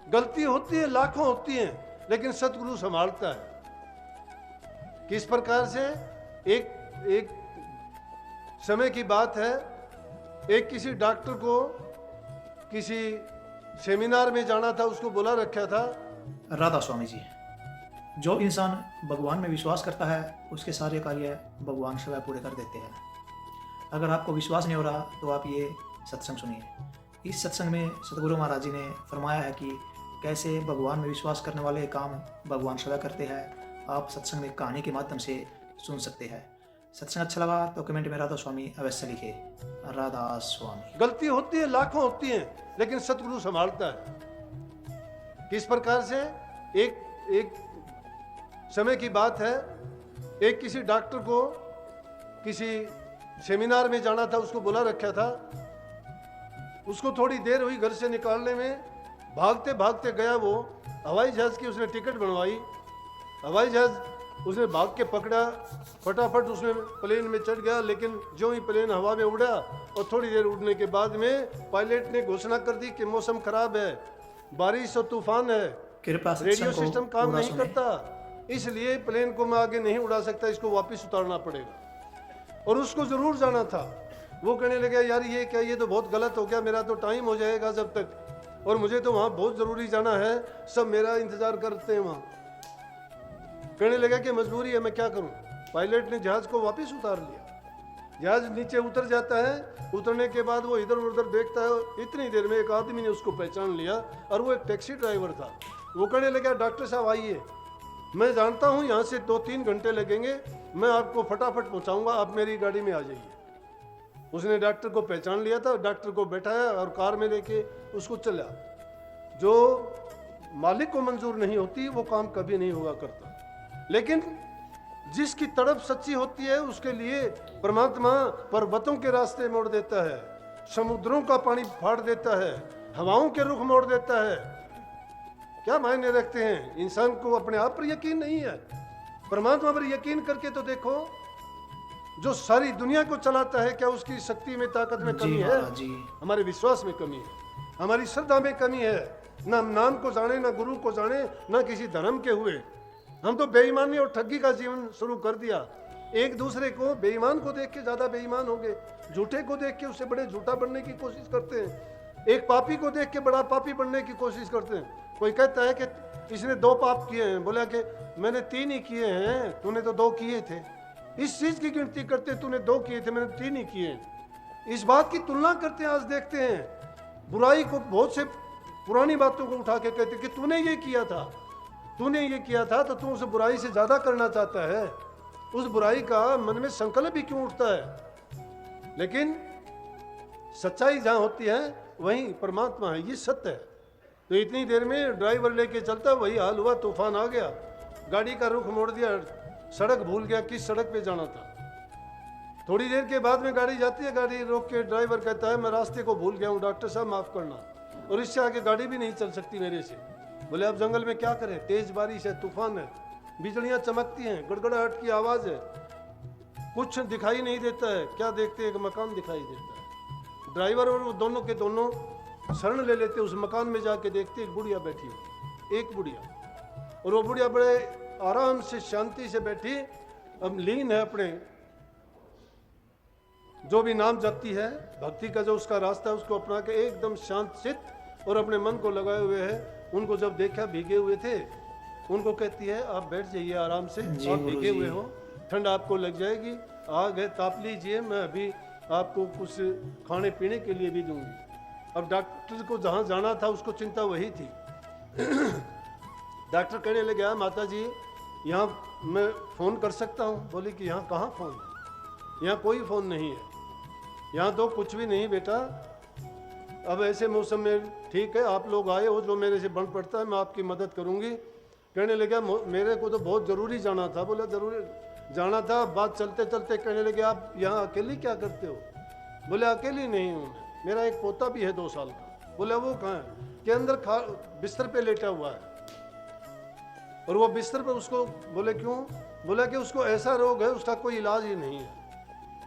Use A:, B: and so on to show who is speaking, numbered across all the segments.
A: गलती होती है, लाखों होती हैं, लेकिन सतगुरु संभालता है। किस प्रकार से? एक समय की बात है, एक किसी डॉक्टर को किसी सेमिनार में जाना था, उसको बुला रखा था।
B: राधा स्वामी जी, जो इंसान भगवान में विश्वास करता है उसके सारे कार्य भगवान स्वयं पूरे कर देते हैं। अगर आपको विश्वास नहीं हो रहा तो आप ये सत्संग सुनिए। इस सत्संग में सतगुरु महाराज जी ने फरमाया है कि कैसे भगवान में विश्वास करने वाले काम भगवान स्वयं करते हैं। आप सत्संग में कहानी के माध्यम से सुन सकते हैं। सत्संग अच्छा लगा तो कमेंट में राधा स्वामी अवश्य लिखे। राधा स्वामी।
A: गलती होती है, लाखों होती हैं, लेकिन सतगुरु संभालता है। किस प्रकार से? एक समय की बात है, एक किसी डॉक्टर को किसी सेमिनार में जाना था, उसको बुला रखा था। उसको थोड़ी देर हुई घर से निकालने में, भागते भागते गया वो। हवाई जहाज की उसने टिकट बनवाई, हवाई जहाज उसने भाग के पकड़ा, फटाफट उसमें प्लेन में चढ़ गया। लेकिन जो ही प्लेन हवा में उड़ा और थोड़ी देर उड़ने के बाद में पायलट ने घोषणा कर दी कि मौसम खराब है, बारिश और तूफान है,
B: कृपया
A: रेडियो सिस्टम काम नहीं करता, इसलिए प्लेन को मैं आगे नहीं उड़ा सकता, इसको वापस उतारना पड़ेगा। और उसको जरूर जाना था। वो कहने लगे यार ये क्या, ये तो बहुत गलत हो गया, मेरा तो टाइम हो जाएगा जब तक, और मुझे तो वहाँ बहुत ज़रूरी जाना है, सब मेरा इंतज़ार करते हैं वहाँ। कहने लगा कि मजबूरी है, मैं क्या करूँ। पायलट ने जहाज़ को वापस उतार लिया। जहाज़ नीचे उतर जाता है, उतरने के बाद वो इधर उधर देखता है। इतनी देर में एक आदमी ने उसको पहचान लिया और वो एक टैक्सी ड्राइवर था। वो कहने लगा डॉक्टर साहब आइए, मैं जानता हूँ यहाँ से 2-3 घंटे लगेंगे, मैं आपको फटाफट पहुँचाऊँगा, आप मेरी गाड़ी में आ जाइए। उसने डॉक्टर को पहचान लिया था, डॉक्टर को बैठाया और कार में लेके उसको चला। जो मालिक को मंजूर नहीं होती वो काम कभी नहीं हुआ करता, लेकिन जिसकी तड़प सच्ची होती है उसके लिए परमात्मा पर्वतों के रास्ते मोड़ देता है, समुद्रों का पानी फाड़ देता है, हवाओं के रुख मोड़ देता है। क्या मायने रखते हैं? इंसान को अपने आप पर यकीन नहीं है, परमात्मा पर यकीन करके तो देखो। जो सारी दुनिया को चलाता है, क्या उसकी शक्ति में, ताकत में कमी है? हमारे विश्वास में कमी है, हमारी श्रद्धा में कमी है। ना नाम को जाने, ना गुरु को जाने, ना किसी धर्म के हुए हम तो बेईमानी और ठगी का जीवन शुरू कर दिया। एक दूसरे को, बेईमान को देख के ज्यादा बेईमान हो गए, झूठे को देख के उससे बड़े झूठा बनने की कोशिश करते हैं, एक पापी को देख के बड़ा पापी बनने की कोशिश करते हैं। कोई कहता है कि इसने 2 पाप किए हैं, बोला कि मैंने 3 ही किए हैं, तूने तो 2 किए थे। इस चीज की गिनती करते, तूने 2 किए थे, मैंने 3 ही किए हैं। इस बात की तुलना करते हैं। आज देखते हैं बुराई को, बहुत से पुरानी बातों को उठा के कहते कि तूने ये किया था, तूने ये किया था, तो तू उस बुराई से ज्यादा करना चाहता है। उस बुराई का मन में संकल्प भी क्यों उठता है? लेकिन सच्चाई जहां होती है वहीं परमात्मा है, ये सत्य है। तो इतनी देर में ड्राइवर लेके चलता, वही हाल हुआ, तूफान आ गया, गाड़ी का रुख मोड़ दिया, सड़क भूल गया किस सड़क पे जाना था। थोड़ी देर के बाद में गाड़ी जाती है, गाड़ी रोक के ड्राइवर कहता है मैं रास्ते को भूल गया हूँ, डॉक्टर साहब माफ करना, और इससे आगे गाड़ी भी नहीं चल सकती मेरे से। बोले अब जंगल में क्या करें, तेज बारिश है, तूफान है, बिजलियां चमकती हैं, गड़गड़ाहट की आवाज है, कुछ दिखाई नहीं देता है। क्या देखते हैं? एक मकान दिखाई देता है। ड्राइवर और वो दोनों के दोनों शरण ले लेते, उस मकान में जाके देखते एक बुढ़िया बैठी हो, एक बुढ़िया, और वो बुढ़िया बड़े आराम से शांति से बैठी, अब लीन है अपने जो भी नाम जपती है, भक्ति का जो उसका रास्ता है उसको अपना के एकदम शांत चित्त और अपने मन को लगाए हुए है। उनको जब देखा भीगे हुए थे, उनको कहती है आप बैठ जाइए आराम से, आप भीगे हुए हो, ठंड आपको लग जाएगी, आग है ताप लीजिए, मैं अभी आपको कुछ खाने पीने के लिए भी दूंगी। अब डॉक्टर को जहाँ जाना था उसको चिंता वही थी। डॉक्टर कहने लगे माता जी यहाँ मैं फ़ोन कर सकता हूँ? बोली कि यहाँ कहाँ फ़ोन है, यहाँ कोई फ़ोन नहीं है, यहाँ तो कुछ भी नहीं बेटा। अब ऐसे मौसम में ठीक है आप लोग आए हो, जो मेरे से बन पड़ता है मैं आपकी मदद करूँगी। कहने लगे मेरे को तो बहुत ज़रूरी जाना था। बोला ज़रूरी जाना था, बात चलते चलते कहने लगे आप यहाँ अकेली क्या करते हो? बोले अकेली नहीं हूँ, मेरा एक पोता भी है 2 साल का। बोला वो कहाँ है? के अंदर बिस्तर पे लेटा हुआ है, और वो बिस्तर पर उसको, बोले क्यों? बोला कि उसको ऐसा रोग है उसका कोई इलाज ही नहीं है,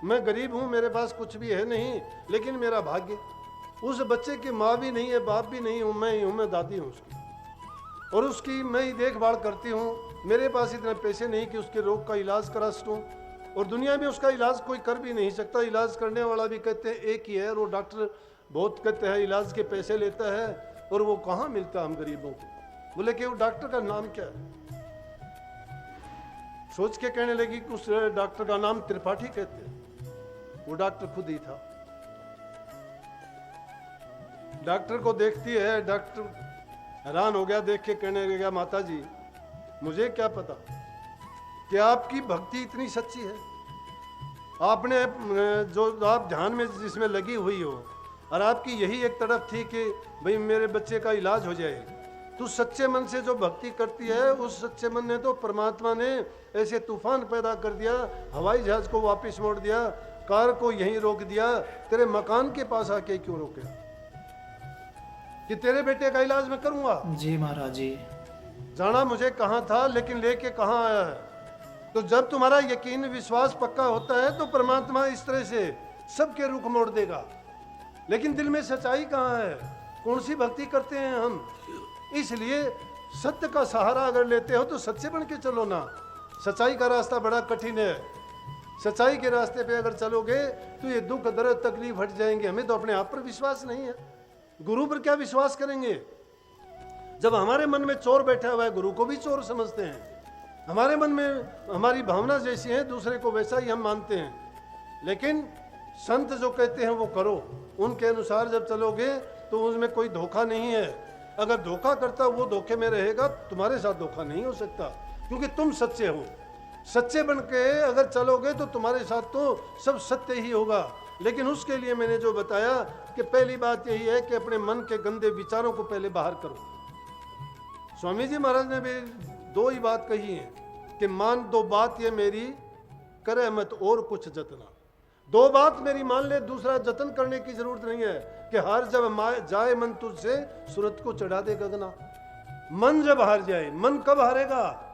A: मैं गरीब हूँ, मेरे पास कुछ भी है नहीं, लेकिन मेरा भाग्य, उस बच्चे की माँ भी नहीं है, बाप भी नहीं हूँ, मैं ही हूँ, मैं दादी हूँ उसकी। और उसकी मैं ही देखभाल करती हूँ। मेरे पास इतने पैसे नहीं कि उसके रोग का इलाज करा सकूँ, और दुनिया में उसका इलाज कोई कर भी नहीं सकता। इलाज करने वाला भी कहते हैं एक ही है, और वो डॉक्टर बहुत कहते हैं इलाज के पैसे लेता है, और वो कहाँ मिलता हम गरीबों को। बोले कि वो डॉक्टर का नाम क्या है? सोच के कहने लगी कि उस डॉक्टर का नाम त्रिपाठी कहते हैं। वो डॉक्टर खुद ही था। डॉक्टर को देखती है, डॉक्टर हैरान हो गया, देख के कहने लगा माता जी मुझे क्या पता कि आपकी भक्ति इतनी सच्ची है। आपने जो आप ध्यान में जिसमें लगी हुई हो, और आपकी यही एक तड़प थी कि भाई मेरे बच्चे का इलाज हो जाए, तू सच्चे मन से जो भक्ति करती है, उस सच्चे मन ने तो परमात्मा ने ऐसे तूफान पैदा कर दिया, हवाई जहाज को वापस मोड़ दिया, कार को यहीं रोक दिया, तेरे मकान के पास आके क्यों रोके कि तेरे बेटे का इलाज मैं करूंगा।
B: जी महाराज जी।
A: जाना मुझे कहाँ था, लेकिन लेके कहाँ आया है। तो जब तुम्हारा यकीन विश्वास पक्का होता है तो परमात्मा इस तरह से सबके रुख मोड़ देगा। लेकिन दिल में सच्चाई कहाँ है? कौन सी भक्ति करते हैं हम? इसलिए सत्य का सहारा अगर लेते हो तो सच्चे बन के चलो ना। सच्चाई का रास्ता बड़ा कठिन है। सच्चाई के रास्ते पे अगर चलोगे तो ये दुख दर्द तकलीफ हट जाएंगे। हमें तो अपने आप पर विश्वास नहीं है, गुरु पर क्या विश्वास करेंगे? जब हमारे मन में चोर बैठा हुआ है, गुरु को भी चोर समझते हैं। हमारे मन में हमारी भावना जैसी है, दूसरे को वैसा ही हम मानते हैं। लेकिन संत जो कहते हैं वो करो, उनके अनुसार जब चलोगे तो उसमें कोई धोखा नहीं है। अगर धोखा करता वो धोखे में रहेगा, तुम्हारे साथ धोखा नहीं हो सकता, क्योंकि तुम सच्चे हो। सच्चे बन के अगर चलोगे तो तुम्हारे साथ तो सब सत्य ही होगा। लेकिन उसके लिए मैंने जो बताया कि पहली बात यही है कि अपने मन के गंदे विचारों को पहले बाहर करो। स्वामी जी महाराज ने भी दो ही बात कही है कि मान दो बात ये मेरी, करे मत और कुछ जतना। दो बात मेरी मान ले, दूसरा जतन करने की जरूरत नहीं है कि हार जब जाए मन तुझसे सूरत को चढ़ा दे गगना। मन जब हार जाए, मन कब हारेगा?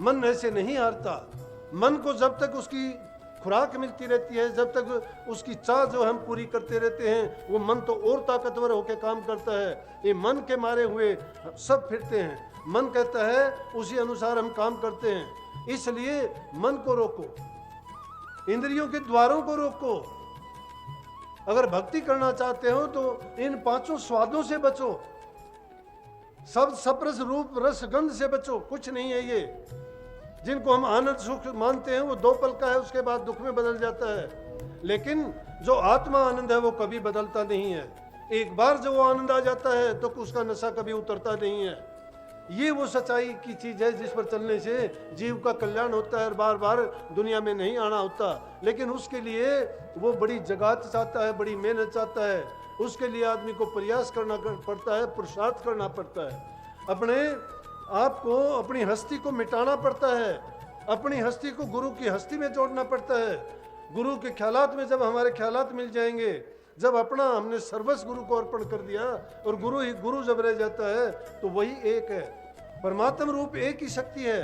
A: मन ऐसे नहीं हारता। मन को जब तक उसकी खुराक मिलती रहती है, जब तक उसकी चाह जो हम पूरी करते रहते हैं, वो मन तो और ताकतवर होकर काम करता है। ये मन के मारे हुए सब फिरते हैं। मन कहता है उसी अनुसार हम काम करते हैं। इसलिए मन को रोको, इंद्रियों के द्वारों को रोको। अगर भक्ति करना चाहते हो तो इन पांचों स्वादों से बचो, सब सप्रस रूप रस गंध से बचो। कुछ नहीं है ये जिनको हम आनंद सुख मानते हैं, वो दो पल का है, उसके बाद दुख में बदल जाता है। लेकिन जो आत्मा आनंद है वो कभी बदलता नहीं है। एक बार जब वो आनंद आ जाता है तो उसका नशा कभी उतरता नहीं है। ये वो सच्चाई की चीज है जिस पर चलने से जीव का कल्याण होता है और बार बार दुनिया में नहीं आना होता। लेकिन उसके लिए वो बड़ी जगात चाहता है, बड़ी मेहनत चाहता है। उसके लिए आदमी को प्रयास करना पड़ता है, पुरुषार्थ करना पड़ता है। अपने आपको अपनी हस्ती को मिटाना पड़ता है, अपनी हस्ती को गुरु की हस्ती में जोड़ना पड़ता है। गुरु के ख्यालात में जब हमारे ख्यालात मिल जाएंगे, जब अपना हमने सर्वस्व गुरु को अर्पण कर दिया और गुरु ही गुरु जब रह जाता है तो वही एक है। परमात्म रूप एक ही शक्ति है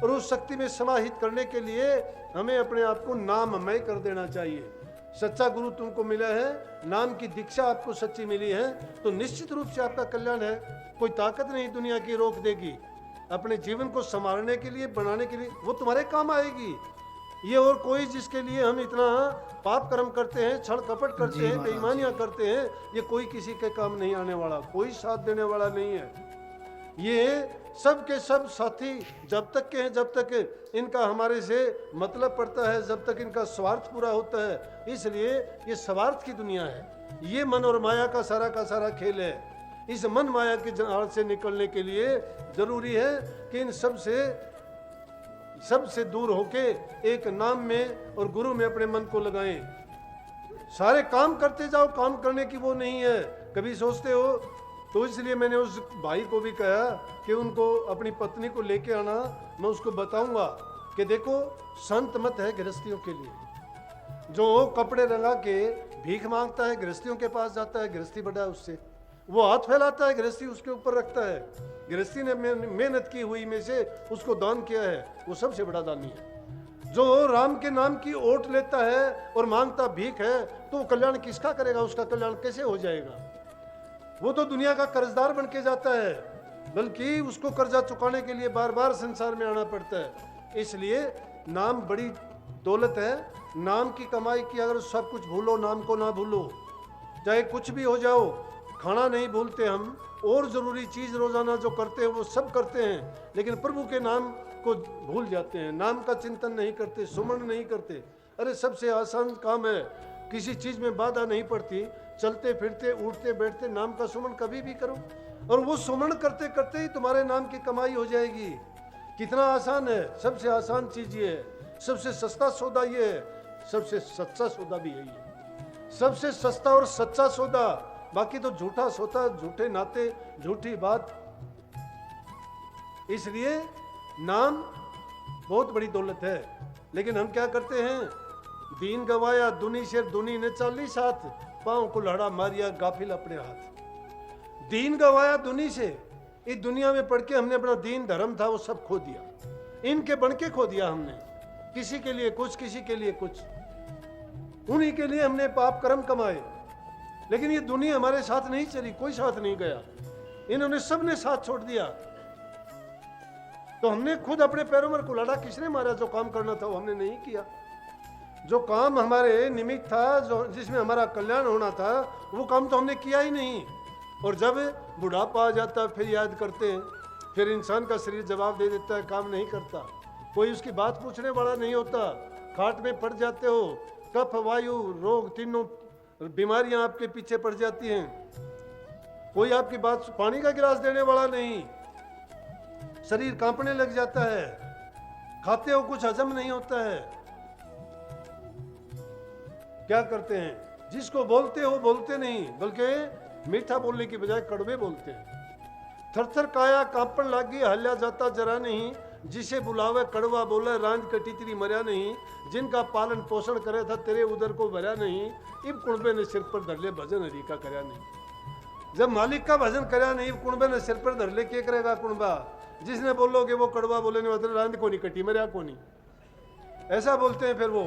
A: और उस शक्ति में समाहित करने के लिए हमें अपने आप को नाममय कर देना चाहिए। सच्चा गुरु तुमको मिला है, नाम की दीक्षा आपको सच्ची मिली है, तो निश्चित रूप से आपका कल्याण है। कोई ताकत नहीं दुनिया की रोक देगी। अपने जीवन को संवारने के लिए, बनाने के लिए वो तुम्हारे काम आएगी। ये और कोई जिसके लिए हम इतना पाप कर्म करते हैं, छल कपट करते हैं, बेईमानियां करते हैं, ये कोई किसी के काम नहीं आने वाला, कोई साथ देने वाला नहीं है। ये सब के सब साथी जब तक के हैं, जब तक इनका हमारे से मतलब पड़ता है, जब तक इनका स्वार्थ पूरा होता है। इसलिए ये स्वार्थ की दुनिया है। ये मन और माया का सारा खेल है। इस मन माया की जाल से निकलने के लिए जरूरी है कि इन सबसे दूर होके एक नाम में और गुरु में अपने मन को लगाएं। सारे काम करते जाओ, काम करने की वो नहीं है। कभी सोचते हो तो इसलिए मैंने उस भाई को भी कहा कि उनको अपनी पत्नी को लेके आना। मैं उसको बताऊंगा कि देखो संत मत है गृहस्थियों के लिए। जो कपड़े रंगा के भीख मांगता है, गृहस्थियों के पास जाता है, गृहस्थी बड़ा है उससे, वो हाथ फैलाता है, गृहस्थी उसके ऊपर रखता है। गृहस्थी ने मेहनत की हुई में से उसको दान किया है, वो सबसे बड़ा दानी है। जो राम के नाम की ओट लेता है और मांगता भीख है, तो वो कल्याण किसका करेगा? उसका कल्याण कैसे हो जाएगा? वो तो दुनिया का कर्जदार बन के जाता है। बल्कि उसको कर्जा चुकाने के लिए बार बार संसार में आना पड़ता है। इसलिए नाम बड़ी दौलत है। नाम की कमाई की अगर सब कुछ भूलो, नाम को ना भूलो, चाहे कुछ भी हो जाओ, खाना नहीं भूलते हम, और ज़रूरी चीज़ रोज़ाना जो करते हैं वो सब करते हैं, लेकिन प्रभु के नाम को भूल जाते हैं, नाम का चिंतन नहीं करते, सुमरण नहीं करते। अरे सबसे आसान काम है, किसी चीज़ में बाधा नहीं पड़ती, चलते फिरते उठते बैठते नाम का सुमरण कभी भी करो, और वो सुमरण करते करते ही तुम्हारे नाम की कमाई हो जाएगी। कितना आसान है, सबसे आसान चीज़ ये है, सबसे सस्ता सौदा ये है, सबसे सच्चा सौदा भी यही है। सबसे सस्ता और सच्चा सौदा, बाकी तो झूठा सौदा, झूठे नाते, झूठी बात। इसलिए नाम बहुत बड़ी दौलत है, लेकिन हम क्या करते हैं, दीन गवाया दुनी शेर दुनी ने 40 हाथ, पांव कुल्हाड़ा मारिया गाफिल अपने हाथ। दीन गवाया दुनी से, इस दुनिया में पढ़ के हमने अपना दीन धर्म था वो सब खो दिया, इनके बन के खो दिया हमने, किसी के लिए कुछ, किसी के लिए कुछ, उन्हीं के लिए हमने पाप कर्म कमाए। लेकिन ये दुनिया हमारे साथ नहीं चली, कोई साथ नहीं गया, इन्होंने सबने साथ छोड़ दिया। तो हमने खुद अपने पैरों में कुल्हाड़ा किसने मारा, जो काम करना था वो हमने नहीं किया, जो काम हमारे निमित्त था, जो जिसमें हमारा कल्याण होना था वो काम तो हमने किया ही नहीं। और जब बुढ़ापा आ जाता है फिर याद करते हैं, फिर इंसान का शरीर जवाब दे देता है, काम नहीं करता, कोई उसकी बात पूछने वाला नहीं होता, खाट में पड़ जाते हो, कफ वायु रोग तीनों बीमारियां आपके पीछे पड़ जाती हैं, कोई आपकी बात, पानी का गिलास देने वाला नहीं, शरीर कांपने लग जाता है, खाते हो कुछ हजम नहीं होता है। क्या करते हैं, जिसको बोलते हो बोलते नहीं, बल्कि मीठा बोलने की बजाय कड़वे बोलते हैं। थरथर काया कांपन लागी, हल्या जाता जरा नहीं, जिसे बुलावे कड़वा बोले, रांझ कटी तेरी मर्या नहीं, जिनका पालन पोषण करे था तेरे उदर को भरया नहीं, इब कुणबे ने सिर पर धर ले भजन हरि का करया नहीं। जब मालिक का भजन करया नहीं, कुणबे ने सिर पर धर ले, क्या करेगा कुणबा, जिसने बोलोगे वो कड़वा बोलेने मतलब रांध को नहीं कटी मर्या को नहीं, ऐसा बोलते हैं। फिर वो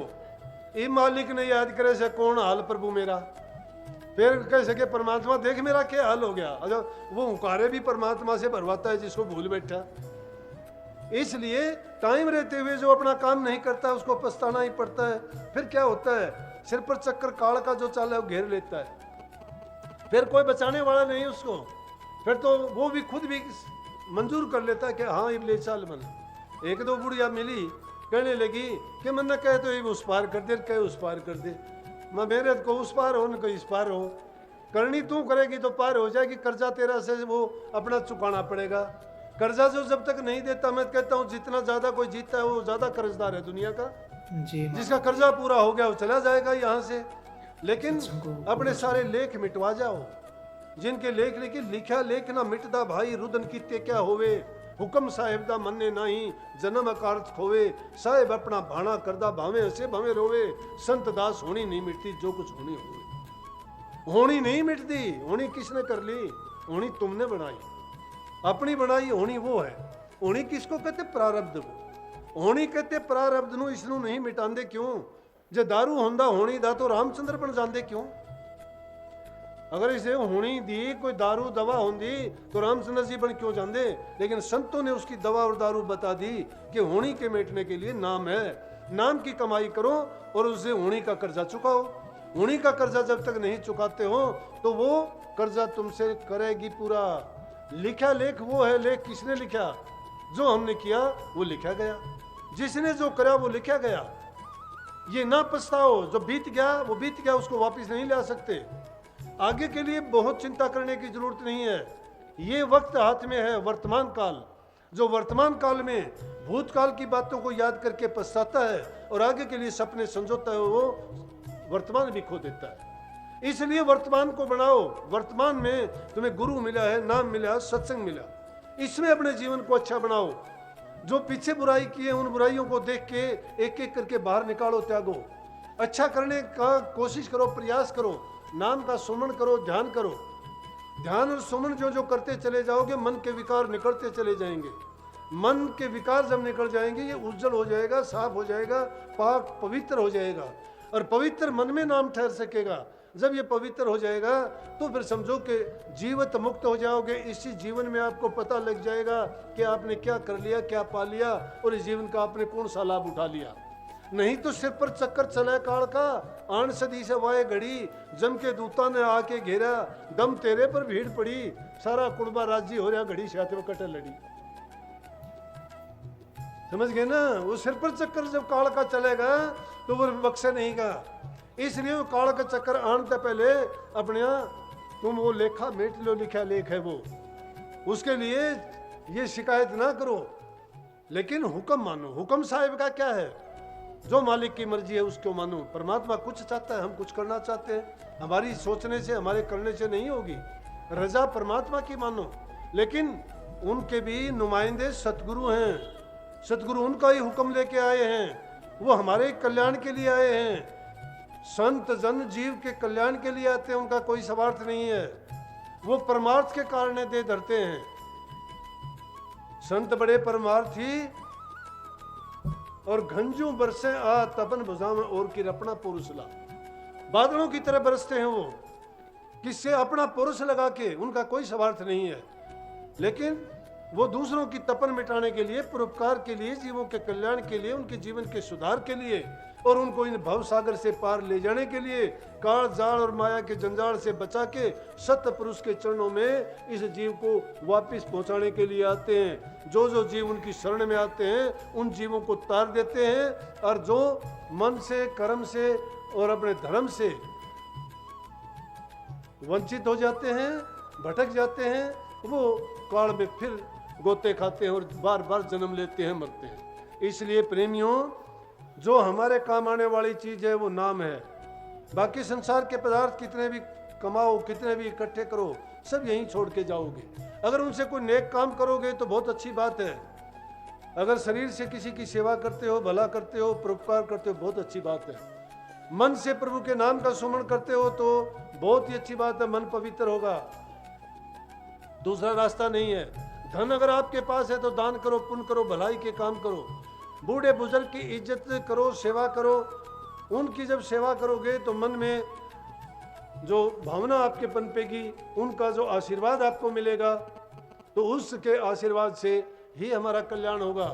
A: इब मालिक ने याद करे से कौन हाल प्रभु मेरा, फिर कह सके परमात्मा देख मेरा क्या हाल हो गया। अच्छा, वो हुकारे भी परमात्मा से भरवाता है जिसको भूल बैठा। इसलिए टाइम रहते हुए जो अपना काम नहीं करता उसको पछताना ही पड़ता है। फिर क्या होता है, सिर पर चक्कर काल का जो चाल है वो घेर लेता है, फिर कोई बचाने वाला नहीं उसको, फिर तो वो भी खुद भी मंजूर कर लेता है कि हाँ ये ले चाल मन। एक दो बुढ़िया मिली, कहने लगी कि मन न कहे तो ये उस पार कर दे, कहे उस पार कर दे, मैं मेरे को उस पार हो न कोई इस पार हो, करनी तू करेगी तो पार हो जाएगी, कर्जा तेरा से वो अपना चुकाना पड़ेगा। कर्जा जो जब तक नहीं देता, मैं कहता हूँ जितना ज्यादा कोई जीतता है वो ज्यादा कर्जदार है दुनिया का।
B: जी,
A: जिसका कर्जा पूरा हो गया वो चला जाएगा यहाँ से। लेकिन अपने सारे लेख मिटवा जाओ, जिनके लेख लिखे, लिखा लेख ना मिटदा भाई, रुदन कीते क्या होवे, हुक्म साहेब दा मन्ने नहीं, जन्म अकारत खोवे, साहेब अपना भाना करदा, भावे हसे भावे रोवे, संत दास होनी नहीं मिटती, जो कुछ होनी होवे। होनी नहीं मिटती, होनी किसने कर ली, होनी तुमने बनाई, अपनी बनाई होनी वो है। होनी किसको कहते, प्रारब्ध को। होनी कहते प्रारब्ध नू, इसनू नहीं मिटांदे क्यों, जे दारू होंदा होनी दा तो रामचंद्र बन जांदे क्यों। अगर इसे होनी दी कोई दारू दवा होंदी तो रामचंद्र जी बन क्यों जाते। लेकिन संतों ने उसकी दवा और दारू बता दी कि होनी के मिटने के लिए नाम है, नाम की कमाई करो और उससे होनी का कर्जा चुकाओ। होनी का कर्जा जब तक नहीं चुकाते हो तो वो कर्जा तुमसे करेगी पूरा। लिखा लेख वो है, लेख किसने लिखा, जो हमने किया वो लिखा गया, जिसने जो करा वो लिखा गया। ये ना पछताओ, जो बीत गया वो बीत गया, उसको वापस नहीं ला सकते। आगे के लिए बहुत चिंता करने की जरूरत नहीं है, ये वक्त हाथ में है, वर्तमान काल। जो वर्तमान काल में भूतकाल की बातों को याद करके पछताता है और आगे के लिए सपने संजोता है, वो वर्तमान भी खो देता है। इसलिए वर्तमान को बनाओ। वर्तमान में तुम्हें गुरु मिला है, नाम मिला, सत्संग मिला, इसमें अपने जीवन को अच्छा बनाओ। जो पीछे बुराई की है उन बुराइयों को देख के एक एक करके बाहर निकालो, त्यागो, अच्छा करने का कोशिश करो, प्रयास करो, नाम का सुमन करो, ध्यान करो। ध्यान और सुमन जो जो करते चले जाओगे मन के विकार निकलते चले जाएंगे। मन के विकार जब निकल जाएंगे ये उज्जवल हो जाएगा, साफ हो जाएगा, पाक पवित्र हो जाएगा और पवित्र मन में नाम ठहर सकेगा। जब ये पवित्र हो जाएगा तो फिर समझो कि जीवित मुक्त हो जाओगे। इसी जीवन में आपको पता लग जाएगा कि आपने क्या कर लिया, क्या पा लिया और इस जीवन का आपने कौन सा लाभ उठा लिया। नहीं तो सिर पर चक्कर चला काल का, आन सदी से वाए घड़ी, जम के दूता ने आके घेरा, दम तेरे पर भीड़ पड़ी, सारा कुड़बा राजी हो रहा, घड़ी से आते कटल लड़ी। समझ गए ना? वो सिर पर चक्कर जब काल का चलेगा तो वो बख्शे नहीं का। इसलिए वो काल का चक्कर आने पहले अपने तुम वो लेखा मेट लो, लिखा लेख है वो, उसके लिए ये शिकायत ना करो, लेकिन हुक्म मानो। हुक्म साहिब का क्या है? जो मालिक की मर्जी है उसको मानो। परमात्मा कुछ चाहता है, हम कुछ करना चाहते हैं, हमारी सोचने से हमारे करने से नहीं होगी। रजा परमात्मा की मानो, लेकिन उनके भी नुमाइंदे सतगुरु हैं। सतगुरु उनका ही हुक्म लेके आए हैं, वो हमारे कल्याण के लिए आए हैं। संत जन जीव के कल्याण के लिए आते हैं, उनका कोई स्वार्थ नहीं है। वो परमार्थ के कारण दे धरते हैं। संत बड़े परमार्थी और घंजू बरसे आ तपन भुजा में और की अपना पुरुष ला। बादलों की तरह बरसते हैं वो, किससे? अपना पुरुष लगा के। उनका कोई स्वार्थ नहीं है, लेकिन वो दूसरों की तपन मिटाने के लिए, परोपकार के लिए, जीवों के कल्याण के लिए, उनके जीवन के सुधार के लिए और उनको इन भव सागर से पार ले जाने के लिए, काल जाल और माया के जंजाल से बचा के सत्य पुरुष के चरणों में इस जीव को वापस पहुंचाने के लिए आते हैं। जो जो जीव उनकी शरण में आते हैं उन जीवों को तार देते हैं, और जो मन से, कर्म से और अपने धर्म से वंचित हो जाते हैं, भटक जाते हैं, वो काल में फिर गोते खाते हैं और बार बार जन्म लेते हैं, मरते हैं। इसलिए प्रेमियों, जो हमारे काम आने वाली चीज है वो नाम है। बाकी संसार के पदार्थ कितने भी कमाओ, कितने भी इकट्ठे करो, सब यहीं छोड़ के जाओगे। अगर उनसे कोई नेक काम करोगे तो बहुत अच्छी बात है। अगर शरीर से किसी की सेवा करते हो, भला करते हो, परोपकार करते हो, बहुत अच्छी बात है। मन से प्रभु के नाम का सुमरण करते हो तो बहुत ही अच्छी बात है, मन पवित्र होगा। दूसरा रास्ता नहीं है। धन अगर आपके पास है तो दान करो, पुण्य करो, भलाई के काम करो, बूढ़े बुजुर्ग की इज्जत करो, सेवा करो। उनकी जब सेवा करोगे तो मन में जो भावना आपके पनपेगी, उनका जो आशीर्वाद आपको मिलेगा, तो उसके आशीर्वाद से ही हमारा कल्याण होगा।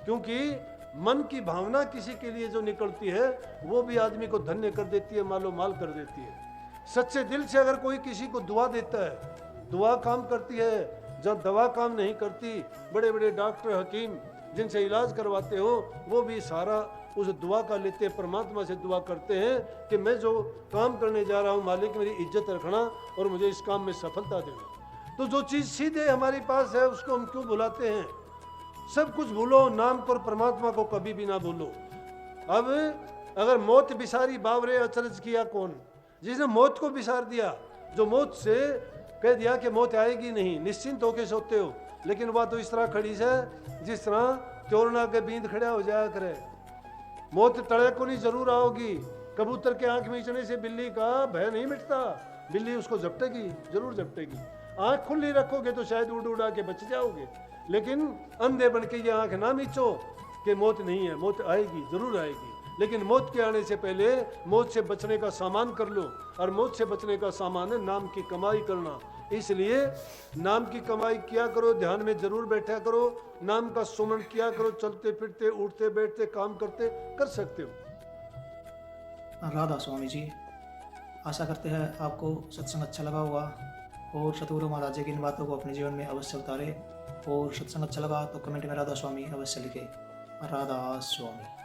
A: क्योंकि मन की भावना किसी के लिए जो निकलती है वो भी आदमी को धन्य कर देती है, मालो माल कर देती है। सच्चे दिल से अगर कोई किसी को दुआ देता है, दुआ काम करती है जब दवा काम नहीं करती। बड़े बड़े डॉक्टर, हकीम जिनसे इलाज करवाते हो, वो भी सारा उस दुआ का लेते हैं, परमात्मा से दुआ करते हैं कि मैं जो काम करने जा रहा हूँ, मालिक मेरी इज्जत रखना और मुझे इस काम में सफलता देना। तो जो चीज़ सीधे हमारे पास है उसको हम क्यों भुलाते हैं? सब कुछ भूलो, नाम को और परमात्मा को कभी भी ना भूलो। अब अगर मौत बिसारी बावरे अचरज किया कौन? जिसने मौत को बिसार दिया, जो मौत से कह दिया कि मौत आएगी नहीं, निश्चिंत होके सोते हो, लेकिन वह तो इस तरह खड़ी है जिस तरह त्योरना के बींद खड़ा हो जाया करे। मौत तड़े को नहीं जरूर आओगी। कबूतर के आंख मीचने से बिल्ली का भय नहीं मिटता, बिल्ली उसको झपटेगी, जरूर झपटेगी। आंख खुली रखोगे तो शायद उड़ उड़ा के बच जाओगे, लेकिन अंधे बन के ये आंख ना मीचो कि मौत नहीं है, मौत आएगी, जरूर आएगी। लेकिन मौत के आने से पहले मौत से बचने का सामान कर लो, और मौत से बचने का सामान है नाम की कमाई करना। इसलिए नाम की कमाई किया करो, ध्यान में जरूर बैठा करो, नाम का सुमरण किया करो, चलते फिरते, उठते बैठते, काम करते कर सकते हो।
B: राधा स्वामी जी, आशा करते हैं आपको सत्संग अच्छा लगा होगा और सतगुरु महाराज जी की इन बातों को अपने जीवन में अवश्य उतारे। और सत्संग अच्छा लगा तो कमेंट में राधा स्वामी अवश्य लिखे। राधा स्वामी।